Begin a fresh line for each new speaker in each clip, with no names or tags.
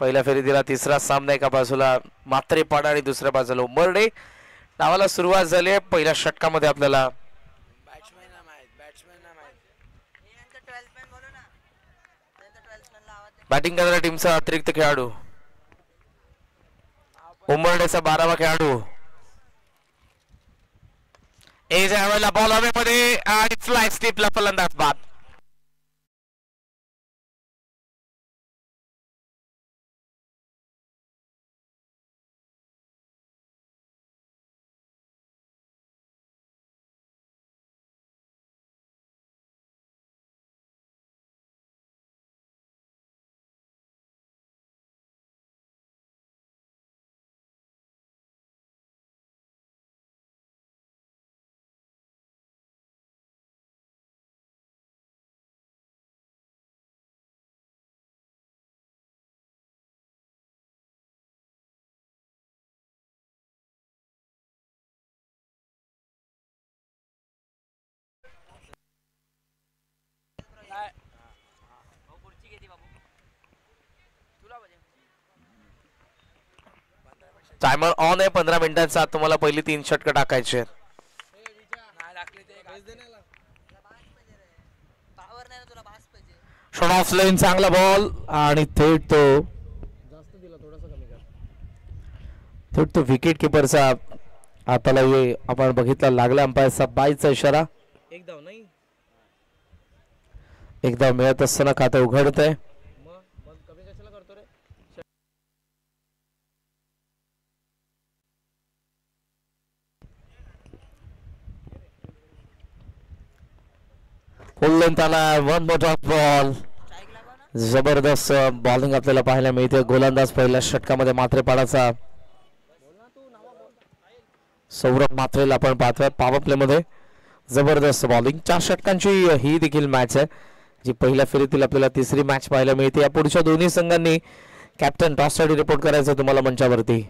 पहिल्या फेरीतीला तिसरा सामना एका बाजूला मात्रेपाडा आणि दुसऱ्या बाजूला उंबर्डे. डावाला सुरुवात झाली आहे. पहिल्या षटकामध्ये आपल्याला बॅटिंग करणाऱ्या टीमचा अतिरिक्त खेळाडू उंबर्डेचा 12वा खेळाडू एज यावेळेला बॉल हवेमध्ये आणि फ्लाय स्टिपला फलंदाज बाद. टायमर ऑन आहे. 15 मिनिटांचा तुम्हाला पहिली 3 षटकं टाकायचे. शॉट ऑफ लाईन चांगला बॉल आणि थेट तो विकेट किपरचा हाताला आपण बघितला लागला. अंपायरचा बायचा इशारा. एकदा मिळत असताना खातं उघडत आहे. One more ball. जबरदस्त बॉलिंग आपल्याला पाहायला मिळते. गोलंदाज पहिल्या षटकामध्ये मात्रेपाडाचा सौरभ मात्रेला आपण पाहतोय पॉवर प्ले मध्ये. जबरदस्त बॉलिंग. 4 षटकांची ही देखील मॅच आहे जी पहिल्या फेरीतील आपल्याला तिसरी मॅच पाहायला मिळते. या पुढच्या दोन्ही संघांनी कॅप्टन टॉस साठी रिपोर्ट करायचं तुम्हाला मंचावरती.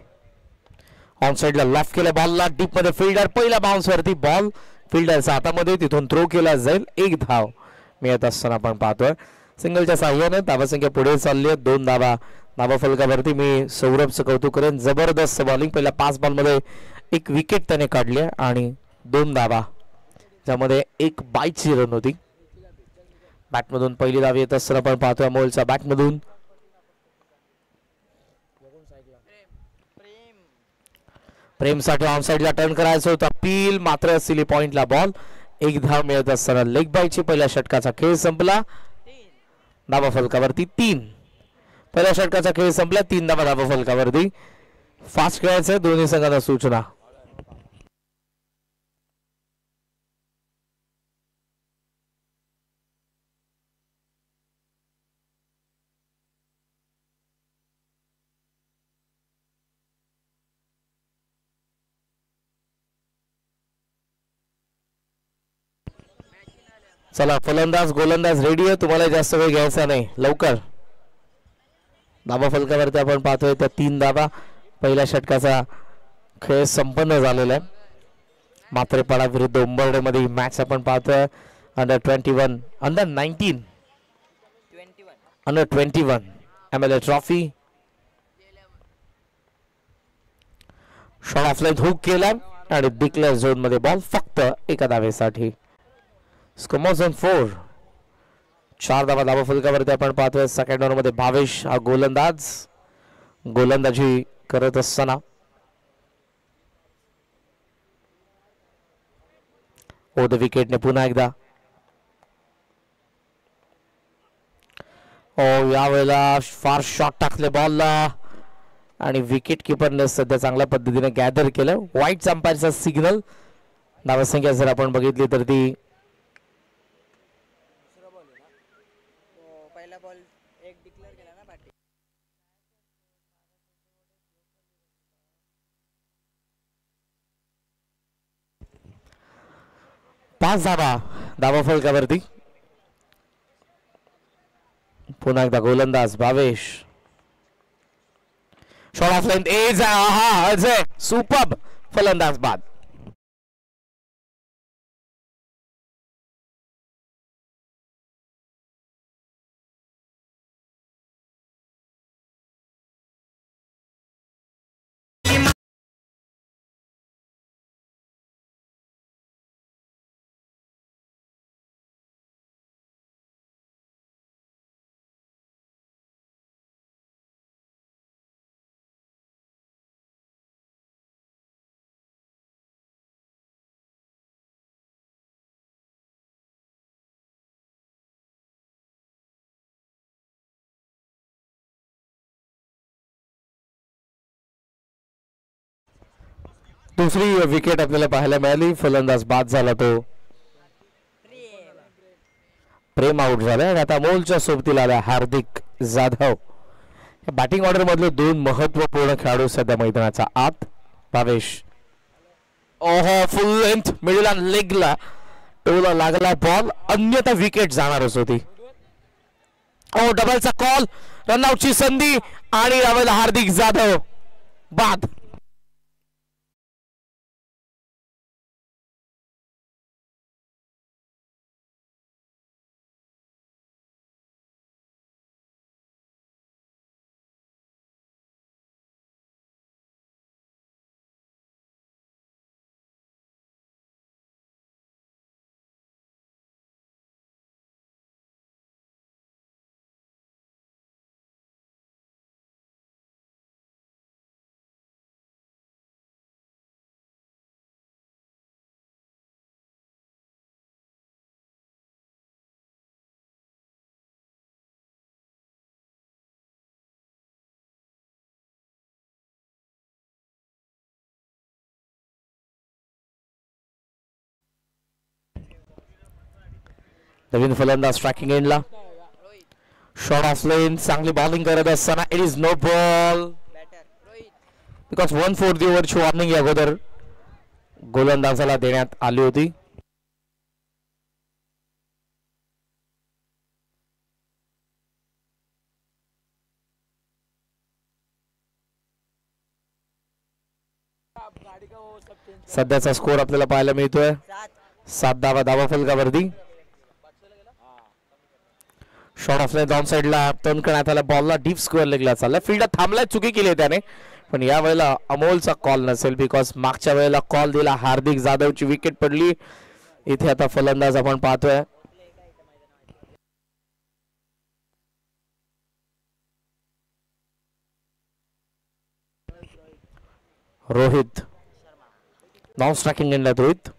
ऑन साइडला लेफ्ट केला बॉलला डीप मध्ये फिल्डर पहिल्या बाउन्स वरती बॉल फिल्डरच्या हातामध्ये तिथून थ्रो केला जाईल. 1 धाव मिळत असताना आपण पाहतोय. सिंगलच्या साह्याने धावासंख्या पुढे चालली आहे. 2 धावा धावा फलकावरती. मी सौरभचं कौतुक करेन. जबरदस्त बॉलिंग. पहिल्या 5 बॉलमध्ये 1 विकेट त्याने काढली आणि 2 धावा ज्यामध्ये 1 बायची रन होती. बॅटमधून पहिली धाव येत असताना आपण पाहतोय अमोलच्या बॅटमधून. प्रेमसाठी ऑन साइडला टर्न करायचं होतं. अपील मात्र सिली पॉइंटला बॉल. 1 धाव मिळत असताना लेग बायची पहिल्या षटकाचा खेळ संपला. धावा फलकावरती 3. पहिल्या षटकाचा खेळ संपला. 3 धावा धावा फलकावरती. फास्ट खेळायचं दोन्ही संघांना सूचना. चला फलंदाज गोलंदाज रेडी आहे. तुम्हाला जास्त वेळ घ्यायचा नाही. लवकर धावा फलकावरती आपण पाहतोय त्या 3 धावा. पहिल्या षटकाचा खेळ संपन्न झालेला आहे. मात्रेपाडा विरुद्ध उंबर्डे मध्ये मॅच आपण पाहतोय. Under 21 under 19 under 21 MLA trophy. Shot of line hook केला आणि डिक्लेअर झोन मध्ये बॉल फक्त 1 धावेसाठी. स्कोमोझन 4. 4 धावा धावा फलकावरती आपण पाहतोय. सेकंड ओव्हर मध्ये भावेश हा गोलंदाज गोलंदाजी करत असताना ओद विकेटने पुन्हा एकदा यावेळेला फार शॉट टाकले बॉलला आणि विकेट किपरने सध्या चांगल्या पद्धतीने गॅदर केलं. व्हाईट अंपायरचा सिग्नल. धावसंख्या जर आपण बघितली तर ती 5 धावा धावा फलकावरती. पुन्हा एकदा गोलंदाज Bhavesh. Short of length edge. Ajay superb फलंदाज बाद. दुसरी विकेट आपल्याला पाहायला मिळाली. फलंदाज बाद झाला तो प्रेम आउट झाला आणि आता अमोलच्या सोबतीला आला हार्दिक जाधव. बॅटिंग ऑर्डर मधले दोन महत्वपूर्ण खेळाडू सध्या मैदानाचा आत. भावेश ओहो फुल लेंथ मिडल अँड लेगला टोला लागला बॉल, अन्यथा विकेट जाणारच होती. ओ डबलचा कॉल, रनआउटची संधी आणि यावेळेला हार्दिक जाधव बाद. नवीन फलंदाज स्ट्रायकिंग एंडला. शॉट ऑफ लेन, चांगली बॉलिंग करत असताना it is no ball because 1/4 ओव्हरची वॉर्निंग अगोदर गोलंदाजाला देण्यात आली होती. सध्याचा स्कोर आपल्याला पाहायला मिळतोय 7 धावा धावा फलकावरती. शॉट ऑफ डाऊन साइडला टर्न करण्यात आला, बॉलला डीप स्क्वेअर लेगला चालला, फील्डर थांबलाय, चुकी केली त्याने. पण या वेळेला अमोलचा कॉल नसेल बिकॉज मागच्या वेळेला कॉल दिला हार्दिक जाधवची विकेट पडली. इथे आता फलंदाज आपण पाहतोय रोहित. नॉन स्ट्रायकिंग एंडला रोहित.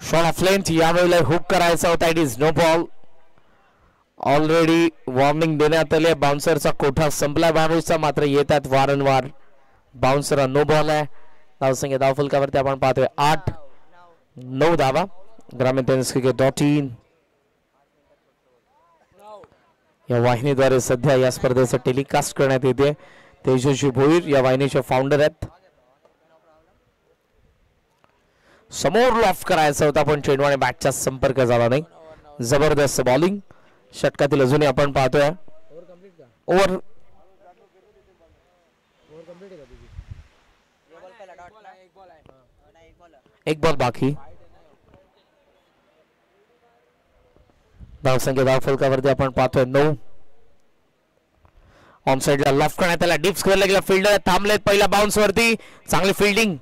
शॉट ऑफ लेंथ, यावेळेला हुक करायचा होता, it is no ball. Already warning देण्यात आली. बाउन्सरचा कोठा संपला बाउन्सरचा, मात्र येतात वारंवार बाउन्सर. नो बॉल आहे. धावसंख्या धाव फलकावरती आपण पाहतोय 8-9 धावा. ग्रामीण टेनिस क्रिकेट.in या वाहिनीद्वारे सध्या या स्पर्धेचं टेलिकास्ट करण्यात येते. तेजस्वी भोईर या वाहिनीचे फाउंडर आहेत. समोर लॉफ करायचा होता पण चेंडू आणि बॅटचा संपर्क झाला नाही. जबरदस्त बॉलिंग षटकातील अजूनही आपण पाहतोय. ओव्हर एक बॉल बाकी. धावसंख्या धाव फलकावरती आपण पाहतोय 9. ऑन साइडला लॉफ करण्यात आला, डीप स्क्वेअर लागला, फिल्डर थांबलेत पहिल्या बाउन्स वरती. चांगली फिल्डिंग,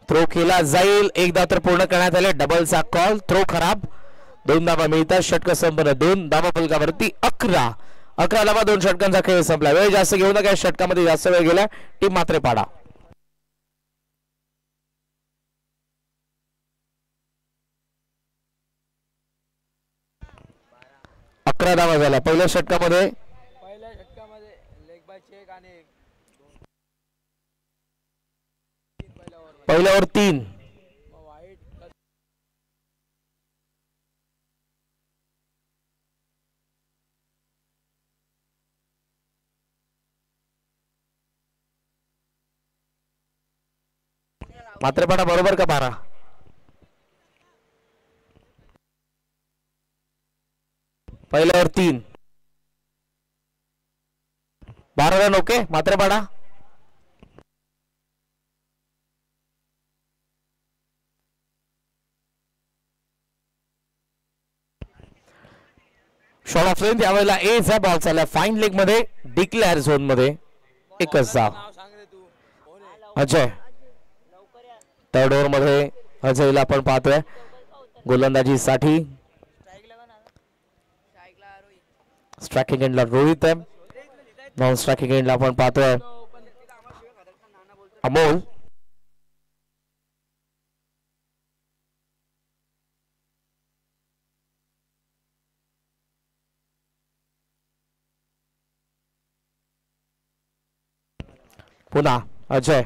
थ्रो केला जाईल. एकदा तर पूर्ण करण्यात आले. डबलचा कॉल, थ्रो खराब. 2 धावा मिळतात. षटक संपन्न. 2 धावा फलकावरती 11 धावा. 2 षटकांचा खेळ संपला. वेळ जास्त घेऊ नका, षटकामध्ये जास्त वेळ गेला. टीम मात्र पाडा. 11 धावा झाल्या पहिल्या षटकामध्ये. पहिल्यावर 3. मात्र पाडा बरोबर का 12. पहिल्यावर 3. 12 रन ओके. मात्र पाडा. शॉट ऑफ लेंथ, यावेळेला एचा बॉल चालला फाईन लेग मध्ये, डिक्लेअर झोन मध्ये. एकच धाव. अजय थर्ड ओव्हर मध्ये अजयला आपण पाहतोय गोलंदाजीसाठी. स्ट्रायकिंग एंडला रोहित आहे. नॉन स्ट्रायकिंग एंडला आपण पाहतोय अमोल. पुन्हा अजय.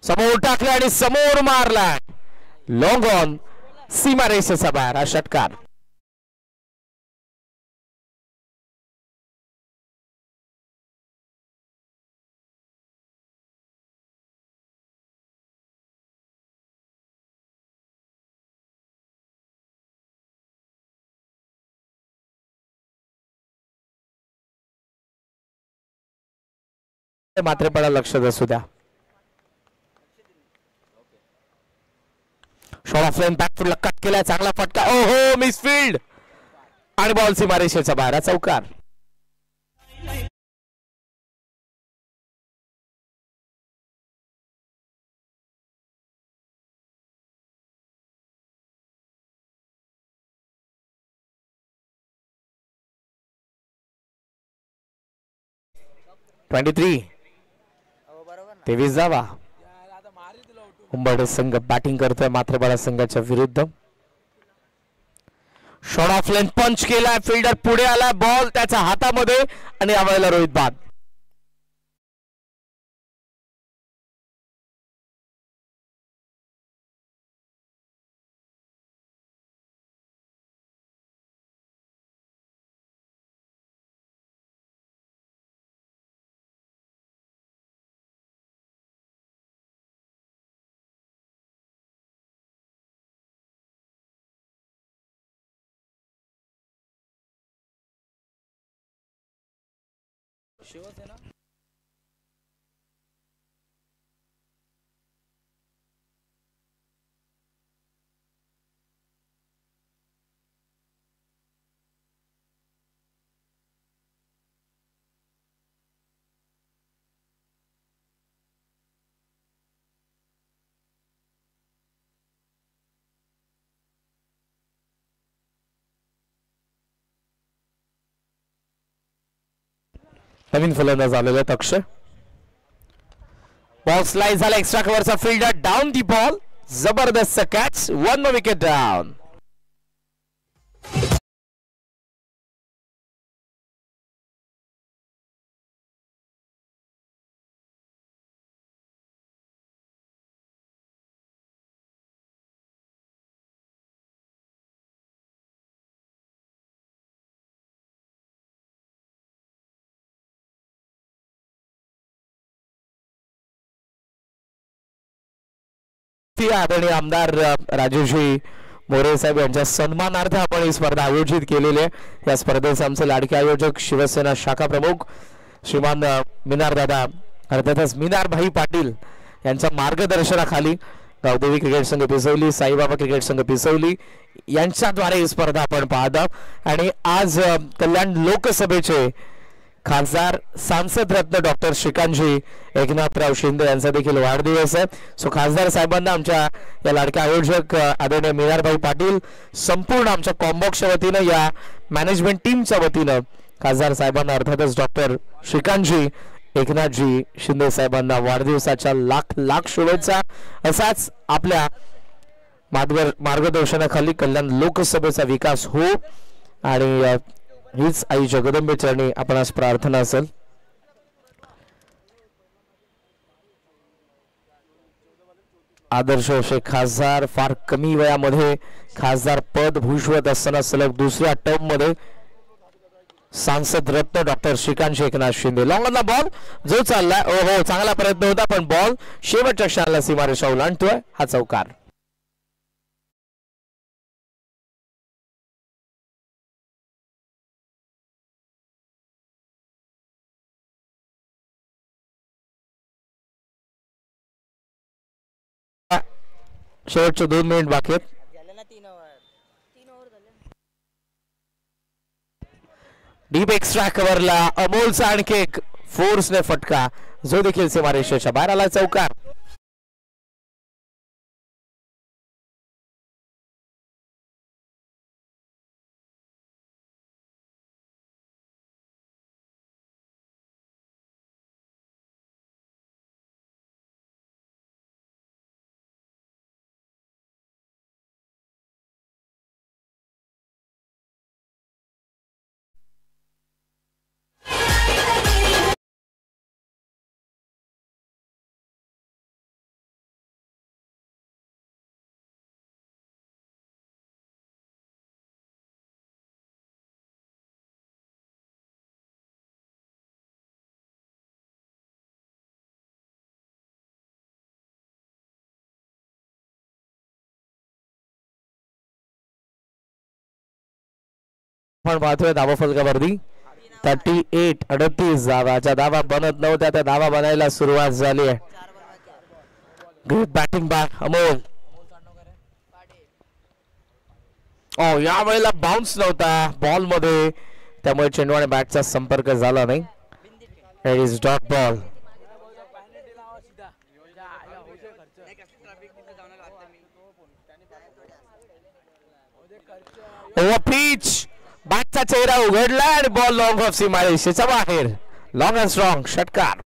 समोर टाकले आणि समोर मारला. लॉंग ऑन सीमा रेषेचा बाहेर हा षटकार. मात्र पडा लक्ष असू द्या. शॉट ऑफ लाईन बॅकफुटला कट केलाय. चांगला फटका. ओहो मिसफील्ड आणि बॉल सीमारेषेचा बाहेर. चौकार. (23) 23 धावा. उंबरठे संघ बॅटिंग करतोय माथेरान संघाच्या विरुद्ध. शॉट ऑफ लाईन पंच केलाय. फिल्डर पुढे आला. बॉल त्याच्या हातामध्ये आणि यावेळेला रोहित बाद. शिवसेना नवीन फलंदाज आलेले आहेत अक्षय. बॉल स्लाइड झाला. एक्स्ट्रा कव्हरचा फिल्डर डाऊन दी बॉल. जबरदस्त कॅच. 1 wicket down. आदरणीय आमदार राजूजी मोरे साहेब यांच्या सन्मानार्थ आपण ही स्पर्धा आयोजित केलेली आहे. या स्पर्धेचे आमचे लाडके आयोजक शिवसेना शाखा प्रमुख श्रीमान मिनार दादा अर्थातच मिनार भाई पाटील यांच्या मार्गदर्शनाखाली गावदेवी क्रिकेट संघ पिसवली, साईबाबा क्रिकेट संघ पिसवली यांच्याद्वारे ही स्पर्धा आपण पाहत आहोत. आणि आज कल्याण लोकसभेचे खासदार सांसद रत्न डॉक्टर श्रीकांतजी एकनाथराव शिंदे यांचा देखील वाढदिवस आहे. सो खासदार साहेबांना आमच्या या लाडक्या आयोजक आदरणीय मिनारभाई पाटील संपूर्ण आमच्या कॉम्बॉक्सच्या वतीनं या मॅनेजमेंट टीमच्या वतीनं खासदार साहेबांना अर्थातच डॉक्टर श्रीकांतजी एकनाथजी शिंदे साहेबांना वाढदिवसाच्या लाख लाख शुभेच्छा. असाच आपल्या मार्गदर्शनाखाली कल्याण लोकसभेचा विकास हो आणि हीच आई जगदंबे चरणी आपणास प्रार्थना असेल. आदर्श असे खासदार फार कमी वयामध्ये खासदार पद भूषवत असताना सलग दुसऱ्या टर्म मध्ये सांसद रत्न डॉक्टर श्रीकांत एकनाथ शिंदे. लॉंगला बॉल जो चाललाय. ओहो चांगला प्रयत्न होता पण बॉल शेवटच्या क्षणाला सीमारेषा ओलांडतोय. हा चौकार. शेवटचे 2 मिनिट बाकी आहेत. डीप एक्स्ट्रा कव्हरला अमोलचा आणखी एक फोर्सने फटका जो देखील सीमारेषेच्या बाहेर आला. चौकार. पण पाहतोय धावा फलकावरती 38 धावाच्या धावा बनत नव्हत्या त्या धावा बनायला सुरुवात झाली आहे. Great batting back Amol. या वेळेला बाउन्स नव्हता बॉल मध्ये त्यामुळे चेंडू आणि बॅटचा संपर्क झाला नाही. It is dot ball. Over pitch बॅटचा चेहरा उघडला आणि बॉल लॉंग ऑफ सीमा रेषेच्या बाहेर. लॉंग अँड स्ट्रॉंग षटकार.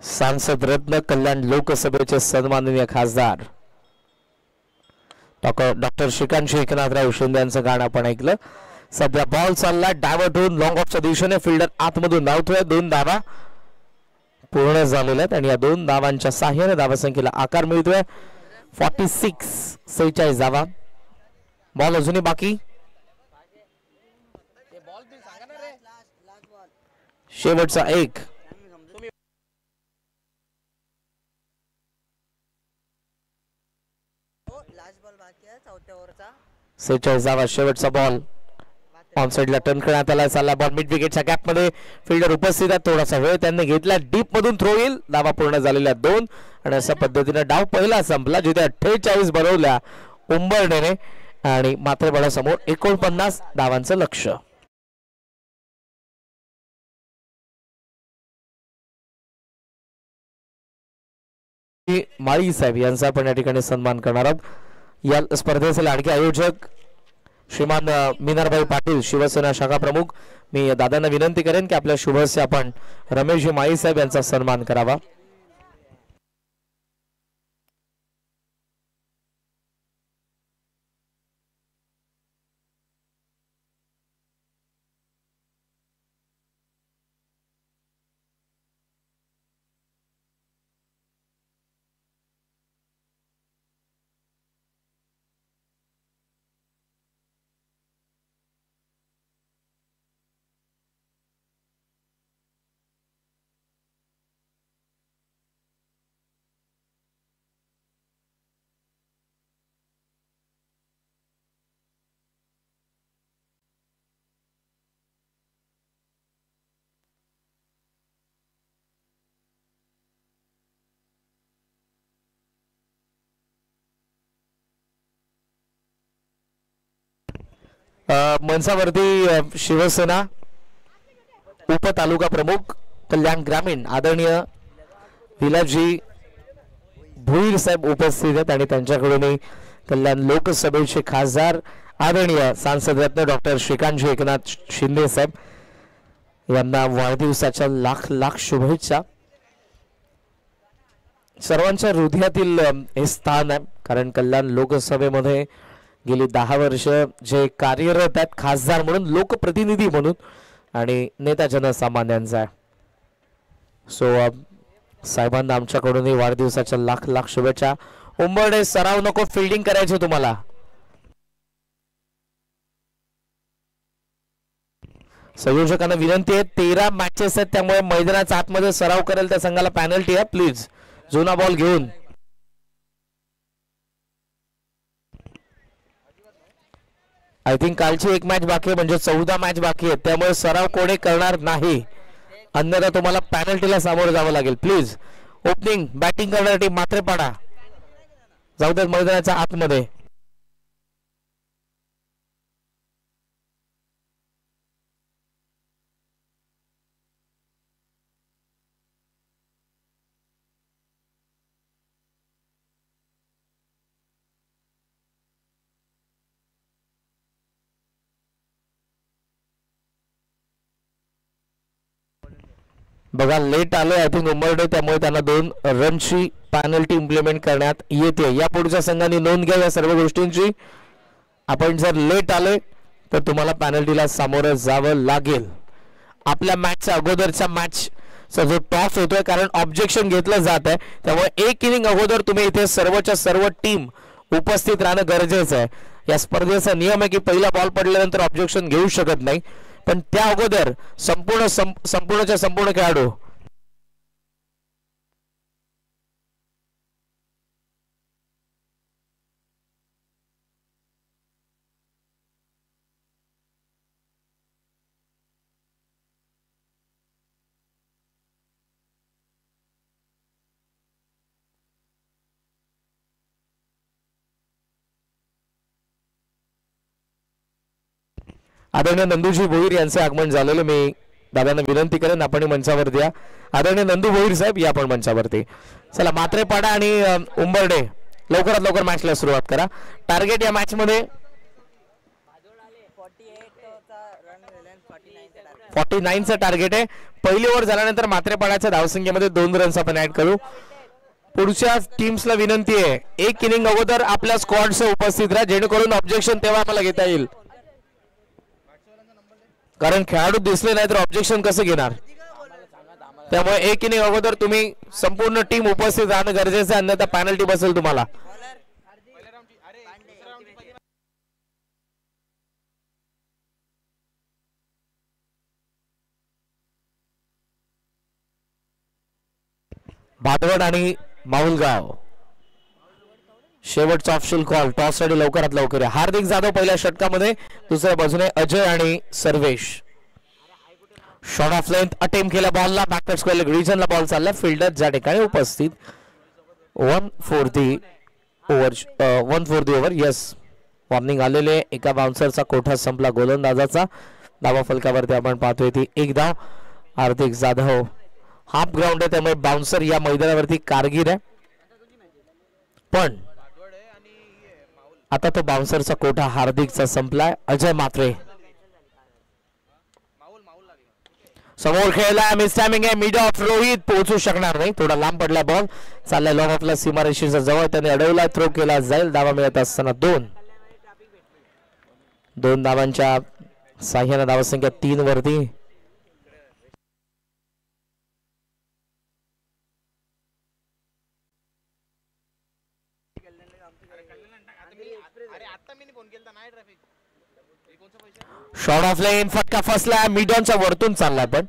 सांसद रत्न कल्याण लोकसभेचे सन्माननीय खासदार डॉक्टर श्रीकांत एकनाथराव शिंदे यांचं गाणं आपण ऐकलं. सध्या बॉल चालला डायव्हर्ट होऊन लॉंग ऑफच्या दिशेने. फिल्डर आतमधून धावतोय. 2 धावा पूर्ण झालेल्या आहेत आणि या 2 धावांच्या साह्याने धावसंख्येला आकार मिळतोय. 46 धावा. बॉल अजूनही बाकी. शेवटचा 1. 46 धावा. शेवटचा बॉल ऑन साइडला टर्न करण्यात आला. चालला बॉल मिड विकेटच्या गॅप मध्ये. फिल्डर उपस्थित आहे. थोडासा वेळ त्यांनी घेतला. डीप मधून थ्रो येईल. धावा पूर्ण झालेल्या 2 आणि अशा पद्धतीने डाव पहिला संपला जिथे 48 बनवल्या उंबरडेने आणि मात्र बळासमोर 49 धावांचं लक्ष. माळी साहेब यांचा आपण या ठिकाणी सन्मान करणार आहोत. या स्पर्धेचे लाडके आयोजक श्रीमान मीनारभाई पाटील शिवसेना शाखा प्रमुख. मी दादांना विनंती करेन की आपल्या शुभस्य आपण रमेशजी माळी साहेब यांचा सन्मान करावा. मंचावरती शिवसेना उपतालुका प्रमुख कल्याण ग्रामीण आदरणीय विलासजी भुईर साहेब उपस्थित आहेत आणि त्यांच्याकडून कल्याण लोकसभेचे खासदार आदरणीय सांसद रत्न डॉक्टर श्रीकांत एकनाथ शिंदे साहेब यांना वाढदिवसाच्या लाख लाख शुभेच्छा. सर्वांच्या हृदयातील हे स्थान आहे कारण कल्याण लोकसभेमध्ये गेली 10 वर्ष जे कार्यरत आहेत खासदार म्हणून लोकप्रतिनिधी म्हणून आणि नेता जनसामान्यांचा आहे. सो साहेबांना आमच्याकडून वाढदिवसाच्या लाख लाख शुभेच्छा. उंबरडे सराव नको फिल्डिंग करायचे तुम्हाला. संयोजकांना विनंती आहे 13 मॅचेस आहेत त्यामुळे मैदानाच्या आतमध्ये सराव करेल त्या संघाला पॅनल्टी आहे. प्लीज जुना बॉल घेऊन. आय थिंक कालची 1 मॅच बाकी आहे म्हणजे 14 मॅच बाकी आहेत त्यामुळे सराव कोणी करणार नाही अन्यथा तुम्हाला पॅनल्टीला सामोरं जावं लागेल. प्लीज ओपनिंग बॅटिंग करण्यासाठी मात्र पाडा जाऊ द्या मैदानाच्या आतमध्ये. बघा लेट आले आय थिंक उंबरडे त्यामुळे त्यांना 2 रनची पॅनल्टी इम्प्लिमेंट करण्यात येते. या पुढच्या संघाने नोंद घ्या या सर्व गोष्टींची. आपण जर लेट आले तर तुम्हाला पॅनल्टीला सामोरं जावं लागेल. आपल्या मॅचच्या अगोदरच्या मॅचचा जो टॉस होतोय कारण ऑब्जेक्शन घेतलं जात आहे त्यामुळे 1 इनिंग अगोदर तुम्ही इथे सर्वच्या सर्व टीम उपस्थित राहणं गरजेचं आहे या स्पर्धेचा नियम आहे की पहिला बॉल पडल्यानंतर ऑब्जेक्शन घेऊ शकत नाही, पण त्या अगोदर संपूर्णच्या संपूर्ण खेळाडू आदरणीय नंदूजी भोईर यांचे आगमन झालेले, मी दादांना विनंती करेन आपण मंचावरती या. आदरणीय नंदू भोईर साहेब या पण मंचावरती. चला मात्रेपाडा आणि उंबर्डे लवकरात लवकर मॅचला सुरुवात करा. टार्गेट या मॅच मध्ये 49चं टार्गेट आहे. पहिली ओव्हर झाल्यानंतर मात्रेपाड्याच्या धावसंख्येमध्ये 2 रन्स आपण ऍड करू. पुढच्या टीम्सला विनंती आहे एक इनिंग अगोदर आपल्या स्क्वॉडसह उपस्थित राहा, जेणेकरून ऑब्जेक्शन तेव्हा आम्हाला घेता येईल, कारण खेळाडू दिसले नाही तर ऑब्जेक्शन कसं घेणार. त्यामुळे एक इनिंग अगोदर तुम्ही संपूर्ण टीम उपस्थित राहणं गरजेचं आहे, अन्यथा पेनल्टी बसेल तुम्हाला. भादवड आणि माहुलगाव शेवटचा ऑप्शन कॉल टॉस साठी लवकरात लवकर. हार्दिक जाधव पहिल्या षटकामध्ये, दुसऱ्या बाजूने अजय आणि Sarvesh. Shot of length attempt केला बॉलला, बॅकवर्ड स्क्वेअर रिजनला बॉल चालला, फिल्डर ज्या ठिकाणी उपस्थित. 1 for the over. Yes, warning आलेले. एका बाउन्सरचा कोठा संपला गोलंदाजाचा. धावा फलकावरती आपण पाहतोय ती एक धाव. हार्दिक जाधव हाफ ग्राउंड आहे, त्यामुळे बाउन्सर या मैदानावरती कारगीर आहे, पण आता तो बाउन्सरचा कोठा हार्दिकचा संपलाय. अजय मात्रे समोर खेळला, मिस टायमिंग आहे, मिड ऑफ. रोहित पोहोचू शकणार नाही, थोडा लांब पडला बॉल, चाललाय लॉंग ऑफला सीमारेषेच्या जवळ, त्याने अडवला, थ्रो केला जाईल. धावा मिळत असताना 2 धावांच्या साह्याने धावसंख्या 3 वरती. शॉट ऑफ लाईन, फटका फसला, मिडॉनच्या वरतून चालला, पण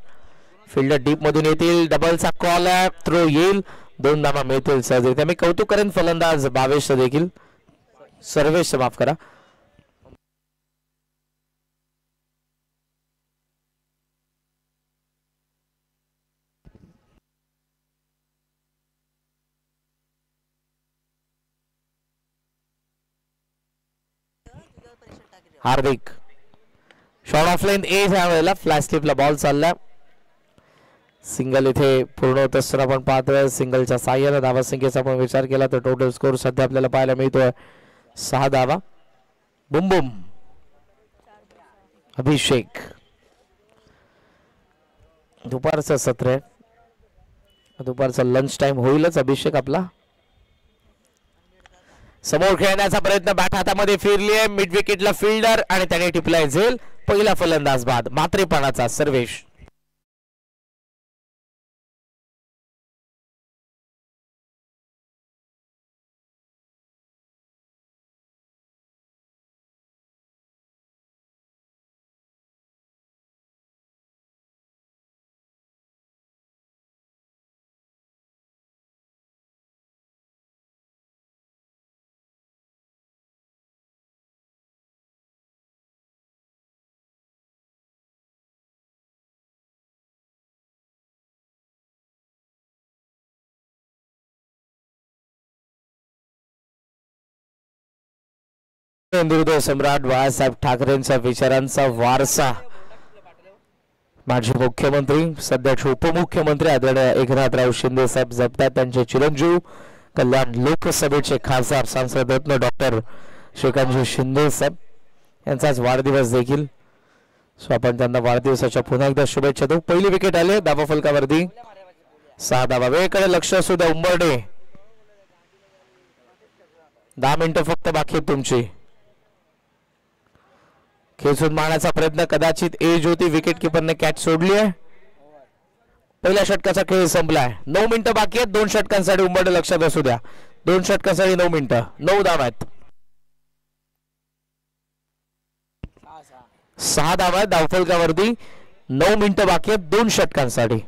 फिल्डर डीप मधून येतील. डबलचा कॉल आहे, थ्रो येईल, 2 धावा मिळतील सहज. मी कौतुक करेन फलंदाज भावेश देखील, सर्वेश माफ करा. हार्दिक शॉट ऑफ लेंथ ए वेळेला फ्लॅश स्लिपला बॉल चालला. सिंगल इथे पूर्ण होत असताना आपण पाहतोय. सिंगलच्या साह्याने धावा संख्येचा आपण विचार केला तर टोटल स्कोर सध्या आपल्याला पाहायला मिळतोय 6 धावा. बुम बुम अभिषेक. दुपारचं सत्र आहे, दुपारचा लंच टाइम होईलच. अभिषेक आपला समोर खेळण्याचा प्रयत्न, बॅट हातामध्ये फिरली आहे, मिड विकेटला फिल्डर आणि त्याने टिपलाय झेल. पहिला फलंदाज बाद मात्रेपाडाचा सर्वेश. हिंदुहृदय सम्राट बाळासाहेब ठाकरेंच्या विचारांचा वारसा माजी मुख्यमंत्री सध्याचे उपमुख्यमंत्री आदरणीय एकनाथराव शिंदे साहेब जपतात. त्यांचे चिरंजीव कल्याण लोकसभेचे खासदार सांसद रत्न डॉक्टर श्रीकांतजी शिंदे साहेब यांचाच वाढदिवस देखील. सो आपण त्यांना वाढदिवसाच्या पुन्हा एकदा शुभेच्छा देऊ. पहिली विकेट आले धावा फलकावरती 6 धावा. वेळेकडे लक्ष असू द्या उंबर्डे. 10 मिनिटं फक्त बाकी आहेत तुमची. खेचून मारण्याचा प्रयत्न, कदाचित एज होती, विकेट किपरने कॅच सोडली आहे. पहिल्या षटकाचा खेळ संपलाय. 9 मिनिटं बाकी आहेत. 2 षटकांसाठी उंबर्डे लक्षात असू द्या. 2 षटकांसाठी 9 मिनिटं, 9 धावा आहेत. 6 धावा आहेत धावफलकावरती. 9 मिनिटं बाकी आहेत 2 षटकांसाठी.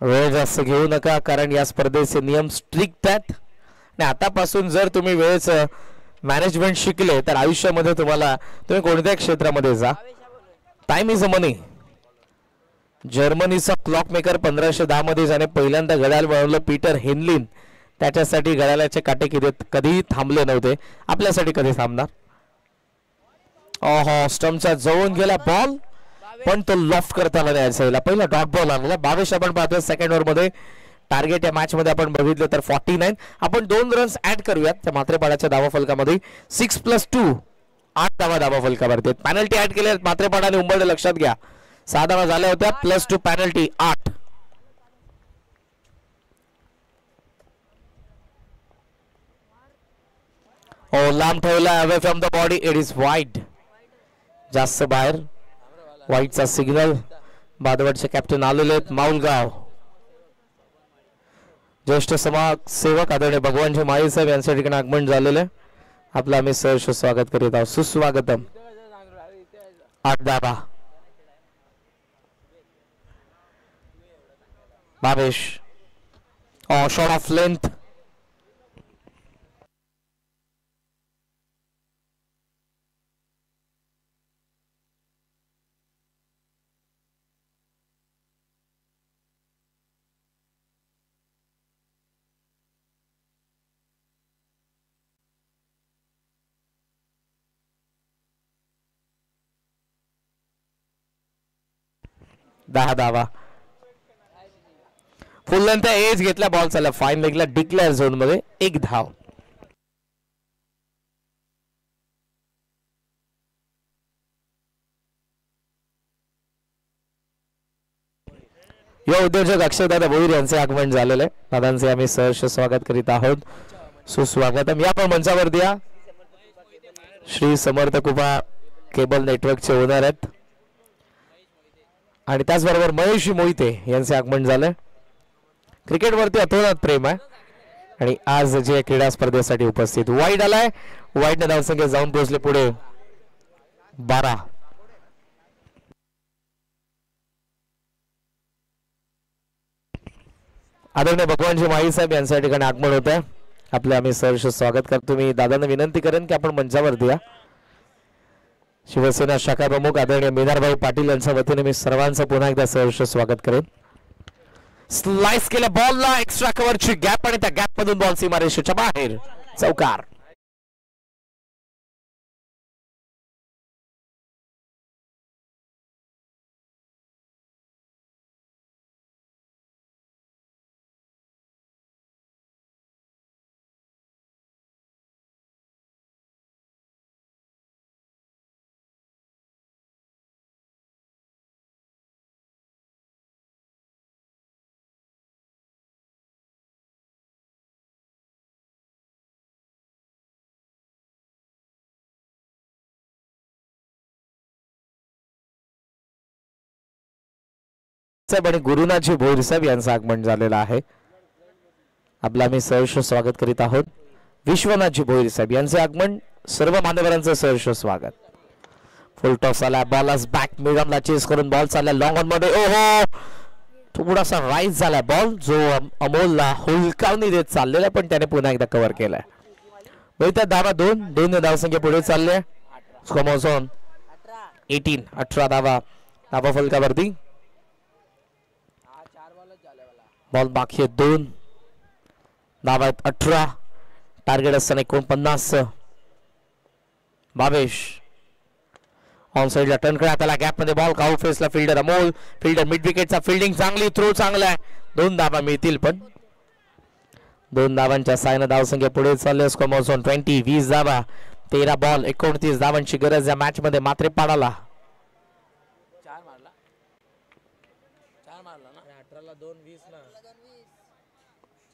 वेळ जास्त घेऊ नका कारण या स्पर्धेचे नियम स्ट्रिक्ट आहेत आणि आतापासून जर तुम्ही वेळेचं मॅनेजमेंट शिकले तर आयुष्यामध्ये तुम्ही कोणत्याही क्षेत्रामध्ये जा. Time is a money. जर्मनीचा क्लॉक मेकर 1510 मध्ये ज्याने पहिल्यांदा घड्याळ बनवलं पीटर हेनलिन, त्याच्यासाठी घड्याळाचे काटे कधीही थांबले नव्हते. आपल्यासाठी कधी थांबणार. ओहो, स्टंपच्या जवळून गेला बॉल पण तो लॉफ्ट करताना नाही. पहिला डॉट बॉल आणला. 22 आपण पाहतोय सेकंड ओव्हर मध्ये. टार्गेट या मॅच मध्ये आपण बघितलं तर 49. आपण 2 रन्स ऍड करूयात त्या मात्रेपाडाच्या धावाफलकामध्ये. 6+2 8 धावा धावाफलकावरती. पॅनल्टी ऍड केल्या मात्रेपाडाने उंबरडे, लक्षात घ्या. 6 धावा झाल्या होत्या +2 पॅनल्टी 8. लांब ठेवला away from the body. It is wide. जास्त बाहेर. वाईटचा सिग्नल. बादवडचे कॅप्टन आलेले आहेत माऊलगाव. ज्येष्ठ समाजसेवक आदरणीय भगवानजी माळी साहेब यांच्या ठिकाणी आगमन झालेले. आपलं आम्ही सहर्ष स्वागत करीत आहोत. सुस्वागतम. 8 धावा. Bhavesh short of length. दहा धावा. फुल लेंथ एज घेतला बॉल. चालला फाईन लेगला डिक्लेअर झोन मध्ये 1 धाव. या उद्योजक अक्षयदादा भोईर यांचे आगमन झालेले. दादांचे आम्ही सहर्ष स्वागत करीत आहोत. सुस्वागतम. या पण मंचावरती या. श्री समर्थ कृपा केबल नेटवर्कचे ओनर आहेत आणि त्याचबरोबर महेश मोहिते यांचे आगमन झाले. क्रिकेटवरती अतोनात प्रेम आहे आणि आज जे क्रीडा स्पर्धेसाठी उपस्थित. वाईड आलाय. वाईड ने धावसंख्या जाऊन पोहोचले पुढे 12. आदरणीय भगवानजी माळी साहेब यांच्या ठिकाणी आगमन होत आहे. आपले आम्ही सहर्ष स्वागत करतो. मी दादांना विनंती करेन की आपण मंचावरती या. शिवसेना शाखा प्रमुख आदरणीय मेधारभाई पाटील यांच्या वतीने मी सर्वांचं पुन्हा एकदा सहर्ष स्वागत करेन. स्लाइस केल्या बॉलला एक्स्ट्रा कव्हरची गॅप आणि त्या गॅप मधून बॉल सीमारेषेच्या बाहेर. चौकार. आणि गुरुनाथजी भोईर साहेब यांचं आगमन झालेलं आहे. आपलं आम्ही सहर्ष स्वागत करीत आहोत. विश्वनाथजी भोईर साहेब यांचे आगमन. सर्व मान्यवरांचं सहर्ष स्वागत. फुल टॉस आला. बॉलच बॅक मिडमला चेस करून बॉल चालला लॉंग ऑन मध्ये. ओहो, थोडासा राईज झाला बॉल जो अमोलला हुलकावणी देत चाललेला पण त्याने पुन्हा एकदा कव्हर केलाय. मिळतात धावा 2 धावसंख्या पुढे चालले. स्कोमोझोन 18 धावा धावा फलकावरती. बॉल बाकी 2 धावा आहेत 18. टार्गेट असताना 49. भावेश ऑन साइडला टर्न करण्यात आला. गॅप मध्ये बॉल. काऊ फेसला फिल्डर अमोल. फिल्डर मिड विकेटचा फिल्डिंग चांगली. थ्रो चांगला आहे. 2 धावा मिळतील पण 2 धावांच्या सायनं धावसंख्या पुढे चालले. स्कोमोझोन 20 धावा 13 बॉल 29 धावांची गरज या मॅच मध्ये मात्रे पाडाला.
4 मारला ना
18 ला 2 20 ला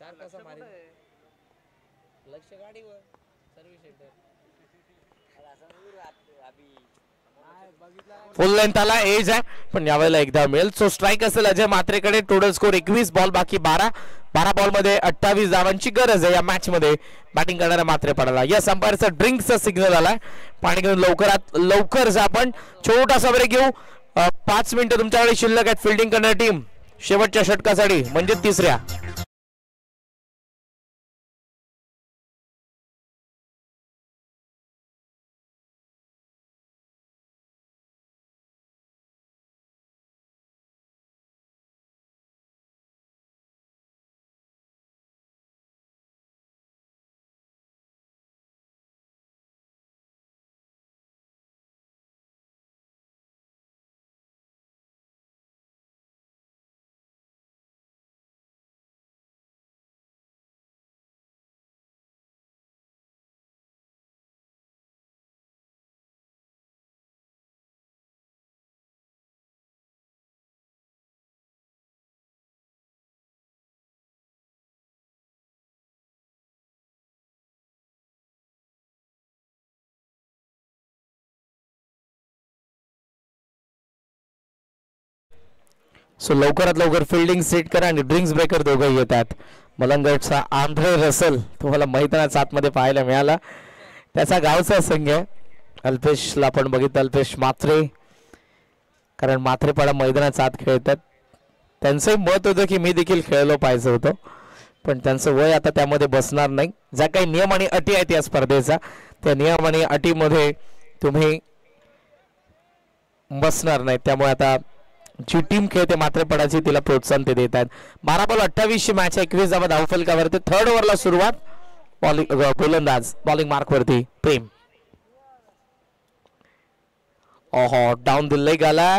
4 कसा मारी लक्ष गाडीवर सर्व्हिस सेंटर फुल लेंथ आला एज आहे पण यावेळेला एकदा मिळेल. सो स्ट्राईक असेल अजय मात्रेकडे. टोटल स्कोर 21 बॉल बाकी 12 बॉल मध्ये 28 धावांची गरज आहे या मॅच मध्ये बॅटिंग करणाऱ्या मात्रे पडाला. या अंपायरचा ड्रिंकचा सिग्नल आलाय. पाणी घेऊन लवकरात लवकर आपण छोटासा ब्रेक घेऊ. 5 मिनिटं तुमच्याकडे शिल्लक आहेत फिल्डिंग करणारी टीम शेवटच्या षटकासाठी म्हणजे तिसऱ्या. सो लवकरात लवकर फिल्डिंग सेट करा आणि ड्रिंक्स ब्रेकर दोघंही येतात. मलंगडचा आंध्रे रसल तुम्हाला मैदानात आतमध्ये पाहायला मिळाला. त्याचा गावचा संघ आहे. अल्पेशला पण बघितलं अल्पेश मात्रे कारण मात्रेपाडा मैदानात आत खेळतात. त्यांचंही मत होतं की मी देखील खेळलो पाहिजे होतं पण त्यांचं वय आता त्यामध्ये बसणार नाही. ज्या काही नियम आणि अटी आहेत या स्पर्धेचा त्या नियम आणि अटीमध्ये तुम्ही बसणार नाही. त्यामुळे आता जी टीम खेळते मात्रेपडाची तिला प्रोत्साहन ते देतात. 12 बॉल 28 ची मॅच आहे. 21 धावा धावफलकावरती. थर्ड ओव्हरला सुरुवात. गोलंदाज बॉलिंग मार्क वरती प्रेम. ओहो डाऊन द लेग आला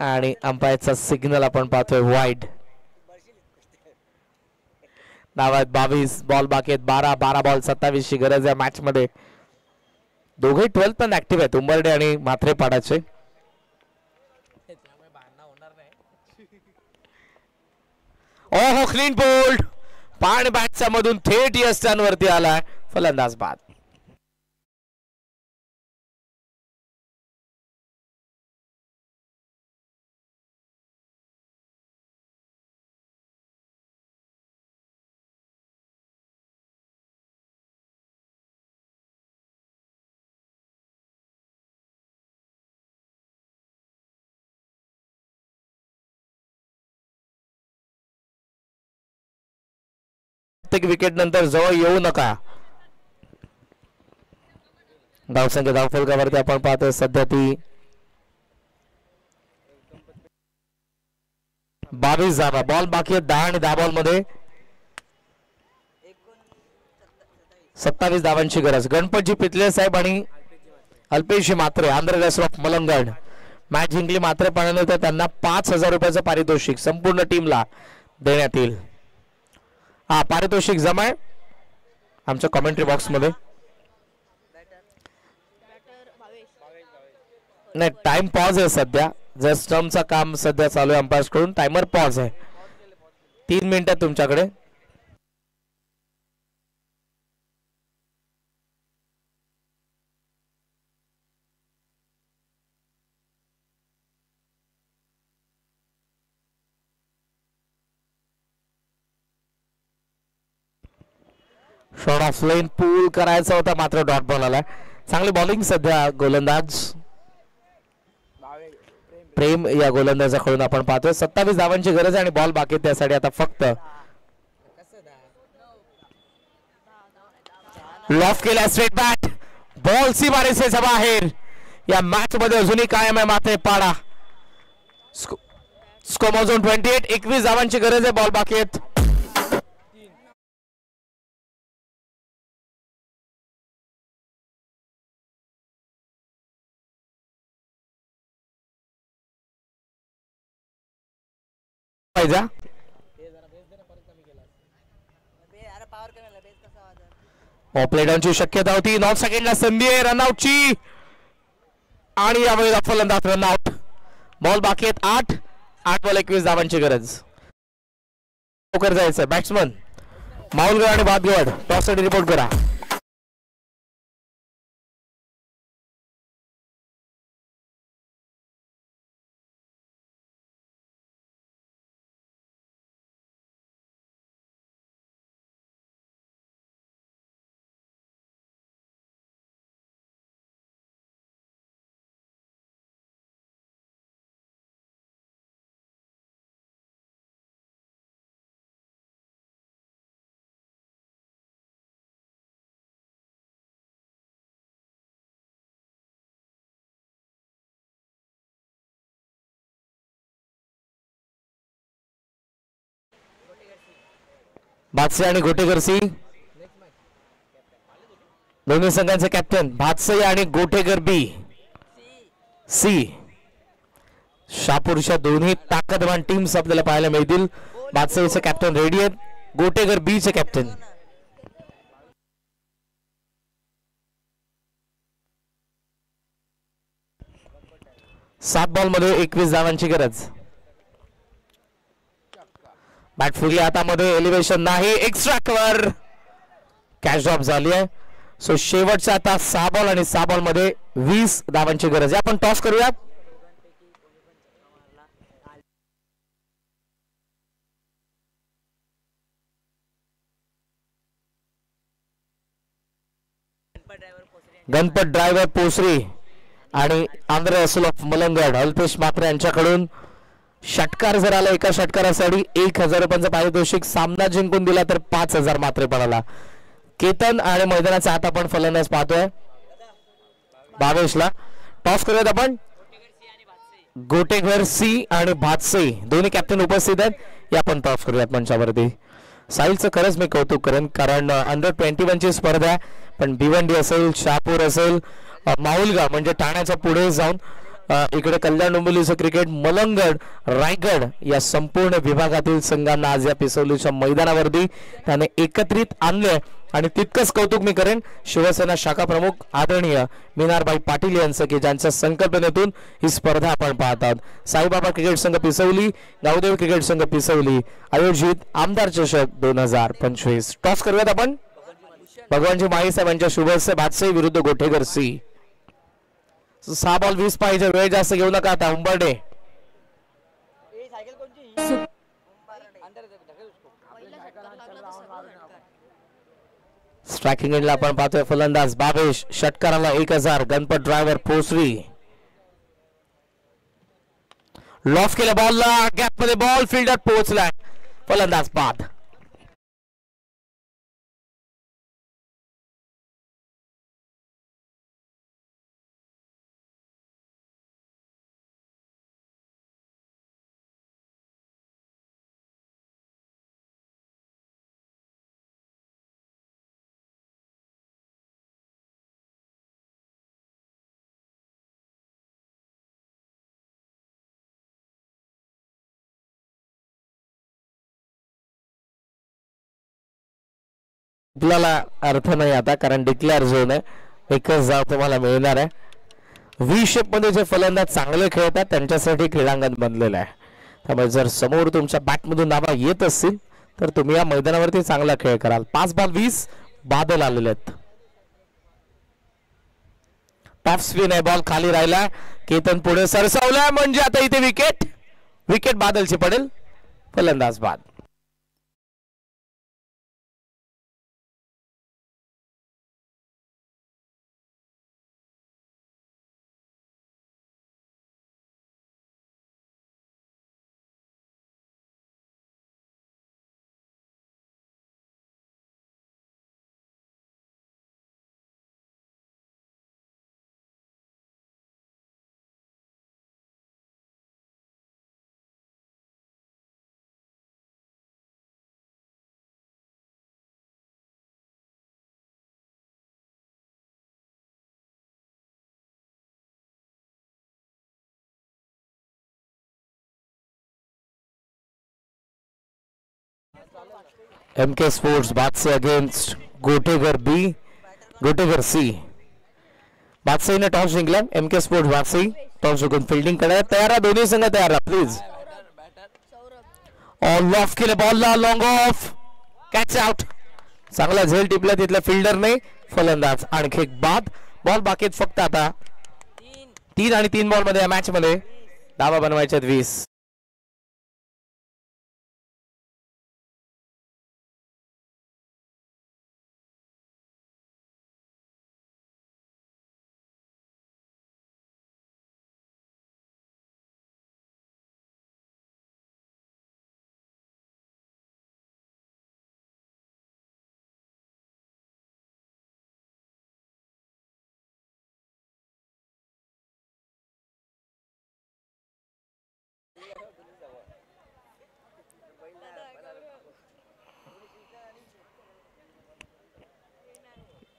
आणि अंपायरचा सिग्नल आपण पाहतोय वाईड. नावात 22 बॉल बाकी आहेत. 12 बॉल 27 ची गरज आहे मॅच मध्ये. दोघे 12 पण ऍक्टिव्ह आहेत उंबर्डे आणि मात्रेपाडाचे. ओहो क्लीन बोल्ड. पाण बॅटच्या मधून थेट यष्टांवरती आलाय. फलंदाज बाद. प्रत्येक विकेट नंतर जवळ येऊ नका. धावसंख्या धावफलकावरती आपण पाहतोय सध्या ती 22 धावा. बॉल बाकी आहेत 10 आणि 10 बॉल मध्ये 27 धावांची गरज. गणपतजी पितले साहेब आणि अल्पेश मात्रे आंध्र ऑफ मलंगड मॅच जिंकली मात्रे पाण्याने तर त्यांना 5,000 रुपयाचं पारितोषिक संपूर्ण टीमला देण्यात येईल. हा पारितोषिक जमा आहे आमच्या कमेंट्री बॉक्स मध्ये. नाही टाइम पॉज आहे सध्या. जर स्टम्पचा काम सध्या चालू आहे अंपायर्स कडून. टायमर पॉज आहे. 3 मिनिटं तुमच्याकडे. शॉट ऑफ लेन पूल करायचा होता मात्र डॉट बॉल आला. चांगली बॉलिंग सध्या गोलंदाज प्रेम या गोलंदाजाकडून आपण पाहतोय. 27 धावांची गरज आहे आणि बॉल बाकी त्यासाठी आता फक्त लॉफ केला स्ट्रेट बॅट. बॉल सी मारेसेच्या बाहेर. या मॅच मध्ये अजूनही कायम आहे मात्र पाडा. स्कोर 28. 21 धावांची गरज आहे. बॉल बाकी आहेत. ऑपलेडांची शक्यता होती. 9 सेकंडला संधी आहे रनआउटची आणि यावेळी फलंदाज रनआउट. बॉल बाकी आहेत 8 बॉल 21 धावांची गरज. लवकर जायचं. बॅट्समन माऊलगड आणि भातगड टॉस साठी रिपोर्ट करा. भातसे आणि गोटेकर सिंग दोन्ही संघांचे कॅप्टन. भातसे आणि गोटेकर बी सी. शहापूरच्या दोन्ही ताकदवान टीम्स आपल्याला पाहायला मिळतील. भातसेचे कॅप्टन रेडी आहेत. गोटेकर बी चे कॅप्टन. सात बॉल मध्ये 21 धावांची गरज. बॅट फिरली हातामध्ये. एलिव्हेशन नाही. Extra cover. कॅच ड्रॉप झाली आहे. सो शेवटचा आता 6 बॉल आणि 6 बॉल मध्ये 20 धावांची गरज आहे. आपण टॉस करूयात. गणपत ड्रायव्हर पोसरी आणि आंध्र असूल ऑफ मलंगड अल्पेश मात्रे यांच्याकडून षटकार जर आला. एका षटकारासाठी 1000 रुपयांचा पारितोषिक. सामना जिंकून दिला तर 5000 मात्रे पडाला. केतन आणि मैदानाचा आता आपण फलंदाज पाहतोय भावेशला. टॉस करूयात आपण. गोटेघर सी आणि भातसे दोन्ही कॅप्टन उपस्थित आहेत. या आपण टॉस करूयात मंचावरती. साहिलचं खरंच मी कौतुक करेन कारण अंडर 21 ची स्पर्धा आहे. पण भिवंडी असेल, शहापूर असेल, माऊलगाव म्हणजे ठाण्याच्या पुढे जाऊन इकडे कल्याण डोंबिवलीचं क्रिकेट, मलंगड, रायगड या संपूर्ण विभागातील संघांना आज या पिसोलीच्या मैदानावरती त्याने एकत्रित आणले. आणि तितकंच कौतुक मी करेन शिवसेना शाखा प्रमुख आदरणीय मीनारबाई पाटील यांचं की ज्यांच्या संकल्पनेतून ही स्पर्धा आपण पाहतात. साईबाबा क्रिकेट संघ पिसवली, गावदेव क्रिकेट संघ पिसवली आयोजित आमदार चषक 2025. टॉस करूयात आपण. भगवानजी माळी साहेबांच्या शुभ हस्ते भातसे विरुद्ध गोठेकर सी. 6 बॉल 20 पाहिजे. वेळ जास्त घेऊ नका आता. उंबरडे स्ट्रायकिंग एंडला आपण पाहतोय फलंदाज भावेश. षटकाराला 1000. गणपत ड्रायव्हर पोसरी. लॉफ केला बॉलला. गॅप मध्ये बॉल फिल्डर पोहोचलाय. फलंदाज बाद. आपल्याला अर्थ नाही आता कारण डिक्लेअर झोन आहे. एकच जाव तुम्हाला मिळणार आहे. व्ही शेप मध्ये जे फलंदाज चांगले खेळतात त्यांच्यासाठी क्रीडांगण बनलेलं आहे. त्यामुळे जर समोर तुमच्या बॅटमधून धावा येत असतील तर तुम्ही या मैदानावरती चांगला खेळ कराल. 5 बॉल 20 बादल आलेले आहेत. टॉप स्पिन आहे. बॉल खाली राहिला. केतन पुढे सरसावलाय म्हणजे आता इथे विकेट बादलची पडेल. फलंदाज बाद. MK Sports भातसे अगेन्स्ट गोटेकर बी, गोटेकर सी. बादशाहीने टॉस जिंकला. MK स्पोर्ट्स बादशाही टॉस जिंकून फिल्डिंग करायला तयार आहे. दोन्ही संघ तयार आहे प्लीज. ऑल ऑफ केले बॉलला, लॉंग ऑफ, कॅच आउट. चांगला झेल टिपला तिथल्या फिल्डरने. फलंदाज आणखी एक बाद. बॉल बाकीत फक्त आता 3 आणि 3 बॉल मध्ये या मॅच मध्ये धावा बनवायच्या 20.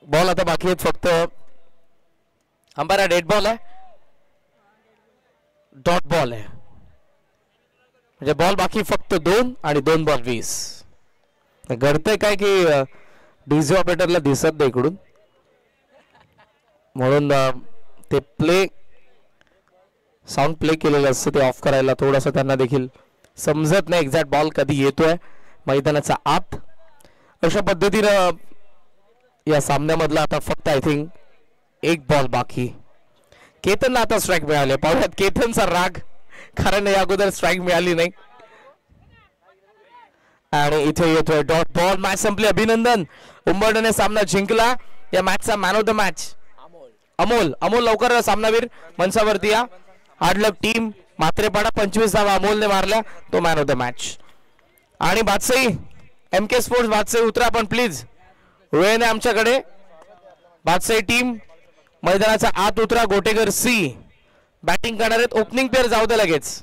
बॉल आता बाकी आहेत फक्त. अंपायर डेड बॉल आहे, डॉट बॉल आहे. म्हणजे बॉल बाकी फक्त 2 आणि 2 बॉल 20. घडतंय काय की डीजे ऑपरेटरला दिसत नाही इकडून, म्हणून ते प्ले साऊंड प्ले केलेलं असतं ते ऑफ करायला थोडंसं त्यांना देखील समजत नाही एक्झॅक्ट बॉल कधी येतोय मैदानाचा आत. अशा पद्धतीनं या सामन्यामधला आता फक्त आय थिंक 1 बॉल बाकी. केतनला आता स्ट्राईक मिळाले. पाहूयात केतनचा राग, कारण या अगोदर स्ट्राईक मिळाली नाही. आणि इथे येतोय डॉट बॉल. मॅच संपली. अभिनंदन, उंबरड्याने सामना जिंकला. या मॅचचा man of the match Amol. Amol लवकर सामनावीर मंचावरती या. हार्ड लक टीम मात्रेपाडा 25 धावा अमोलने मारल्या, तो मॅन ऑफ द मॅच. आणि बादशाही MK स्पोर्ट्स बादशाही उतरा पण प्लीज, वेळ नाही आमच्याकडे. बादशाही टीम मैदानाच्या आत उतरा. गोटेकर सी बॅटिंग करणार आहेत. ओपनिंग पेअर जाऊ दे लगेच.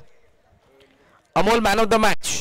Amol man of the match.